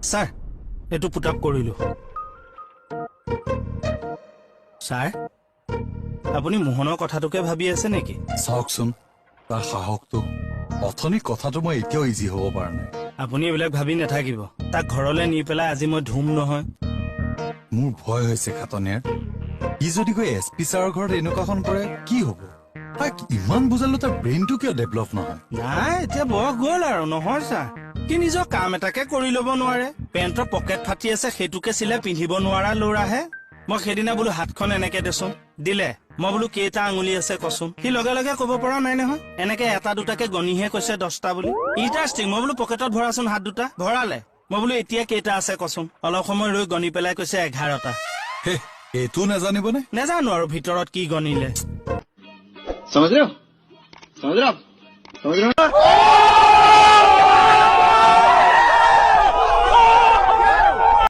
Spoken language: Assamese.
ছাৰ এইটো পুট আপ কৰিলো ছাৰ আপুনি মোহনৰ কথাটোকে ভাবি আছে নেকি চাওকচোন তাৰ সাহসটো অথনি কথাটো মই এতিয়াও ইজি হ'ব পৰা নাই আপুনি এইবিলাক ভাবি নাথাকিব তাক ঘৰলৈ নি পেলাই আজি মই ধুম নহয় মোৰ ভয় হৈছে খাটনিয়াৰ ই যদি গৈ SP ছাৰৰ ঘৰত এনেকুৱাখন কৰে কি হ'ব তাক ইমান বুজালো তাৰ ব্ৰেইনটো কিয় ডেভেলপ নহয় নাই এতিয়া বয়স গ'ল আৰু নহয় ছাৰ কি নিজৰ কাম এটাকে কৰি ল'ব নোৱাৰে পেণ্টৰ পকেট ফাটি আছে সেইটোকে চিলাই পিন্ধিব নোৱাৰা ল'ৰাহে মই সেইদিনা বোলো হাতখন এনেকে দেচোন দিলে মই বোলো কেইটা আঙুলি আছে কচোন সি লগে লগে ক'ব পৰা নাই নহয় এনেকে এটা দুটাকে গণিহে কৈছে 10টা বুলি ইণ্টাৰেষ্টিং মই বোলো পকেটত ভৰাচোন হাত দুটা ভৰালে মই বোলো এতিয়া কেইটা আছে কচোন অলপ সময় ৰৈ গণি পেলাই কৈছে 11টা হে এইটো নাজানিবনে নেজানো আৰু ভিতৰত কি গণিলে समझ रहे हो